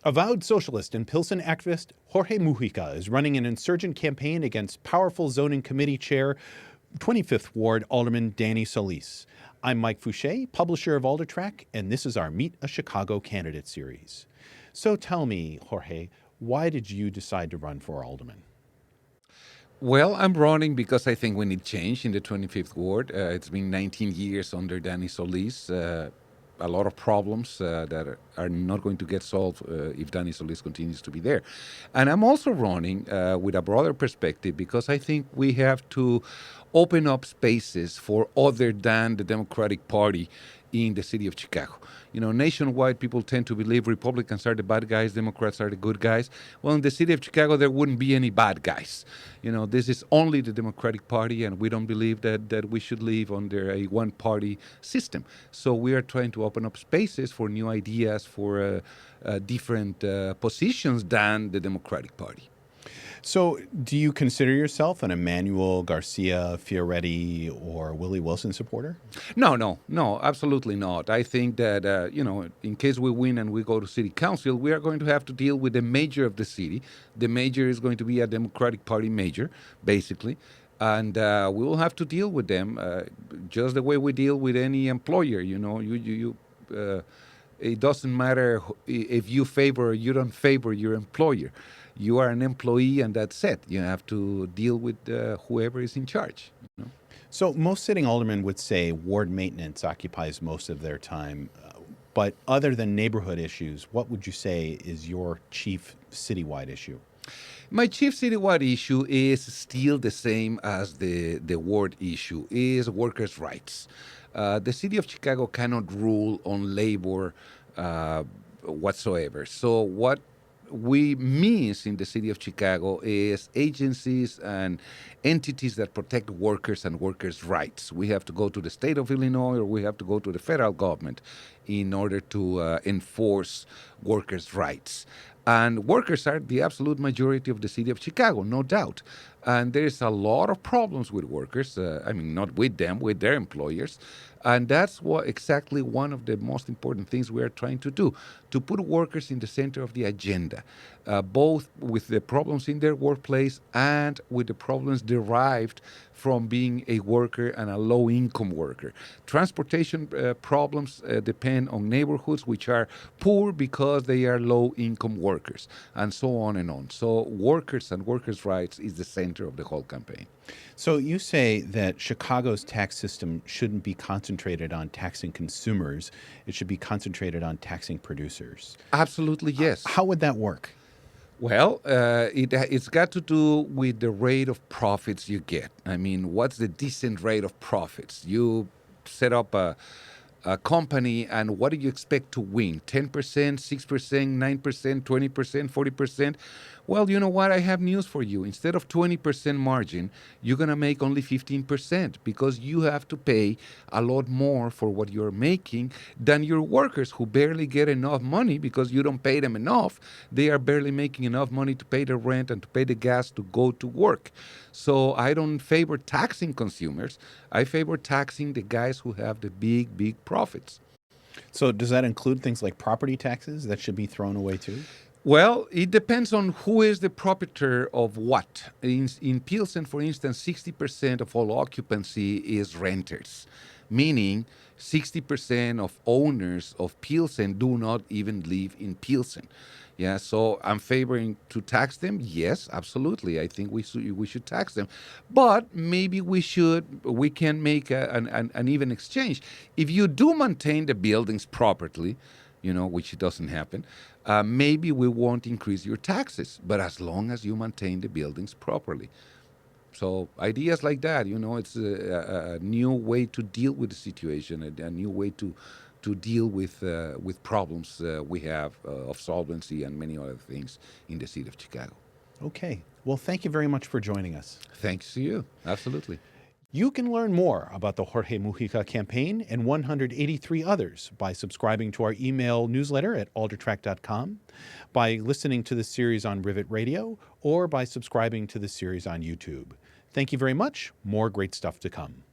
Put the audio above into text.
Avowed socialist and Pilsen activist Jorge Mujíca is running an insurgent campaign against powerful zoning committee chair, 25th Ward Alderman Danny Solis. I'm Mike Fouché, publisher of Aldertrack, and this is our Meet a Chicago Candidate series. So tell me, Jorge, why did you decide to run for alderman? Well, I'm running because I think we need change in the 25th Ward. It's been 19 years under Danny Solis. A lot of problems that are not going to get solved if Danny Solis continues to be there. And I'm also running with a broader perspective because I think we have to open up spaces for other than the Democratic Party in the city of Chicago. You know, nationwide, people tend to believe Republicans are the bad guys, Democrats are the good guys. Well, in the city of Chicago, there wouldn't be any bad guys. You know, this is only the Democratic Party, and we don't believe that we should live under a one-party system. So we are trying to open up spaces for new ideas, for different positions than the Democratic Party. So do you consider yourself an Emmanuel Garcia Fioretti or Willie Wilson supporter? No, absolutely not. I think that, in case we win and we go to city council, we are going to have to deal with the mayor of the city. The mayor is going to be a Democratic Party mayor, basically. And we will have to deal with them just the way we deal with any employer. You know, it doesn't matter if you favor or you don't favor your employer. You are an employee, and that's it. You have to deal with whoever is in charge. You know? So most sitting aldermen would say ward maintenance occupies most of their time. But other than neighborhood issues, what would you say is your chief citywide issue? My chief citywide issue is still the same as the ward issue, is workers' rights. The city of Chicago cannot rule on labor whatsoever. So what we miss in the city of Chicago is agencies and entities that protect workers and workers' rights. We have to go to the state of Illinois or we have to go to the federal government in order to enforce workers' rights. And workers are the absolute majority of the city of Chicago, no doubt. And there's a lot of problems with workers. Not with them, with their employers. And that's exactly one of the most important things we are trying to do, to put workers in the center of the agenda, both with the problems in their workplace and with the problems derived from being a worker and a low-income worker. Transportation problems depend on neighborhoods which are poor because they are low-income workers, and so on and on. So workers and workers' rights is the center of the whole campaign. So you say that Chicago's tax system shouldn't be concentrated on taxing consumers. It should be concentrated on taxing producers. Absolutely, yes. How would that work? Well, it's got to do with the rate of profits you get. I mean, what's the decent rate of profits? You set up a company, and what do you expect to win? 10%, 6%, 9%, 20%, 40%? Well, you know what? I have news for you. Instead of 20% margin, you're going to make only 15% because you have to pay a lot more for what you're making than your workers who barely get enough money because you don't pay them enough. They are barely making enough money to pay the rent and to pay the gas to go to work. So I don't favor taxing consumers. I favor taxing the guys who have the big profits. So does that include things like property taxes that should be thrown away too? Well, it depends on who is the proprietor of what. In Pilsen, for instance, 60% of all occupancy is renters, meaning 60% of owners of Pilsen do not even live in Pilsen. Yeah, so I'm favoring to tax them. Yes, absolutely. I think we should tax them, but maybe we can make an even exchange. If you do maintain the buildings properly, which doesn't happen, maybe we won't increase your taxes, but as long as you maintain the buildings properly. So ideas like that, it's a new way to deal with the situation, a new way to deal with problems we have of solvency and many other things in the city of Chicago. Okay. Well, thank you very much for joining us. Thanks to you. Absolutely. You can learn more about the Jorge Mujíca campaign and 183 others by subscribing to our email newsletter at aldertrack.com, by listening to the series on Rivet Radio, or by subscribing to the series on YouTube. Thank you very much. More great stuff to come.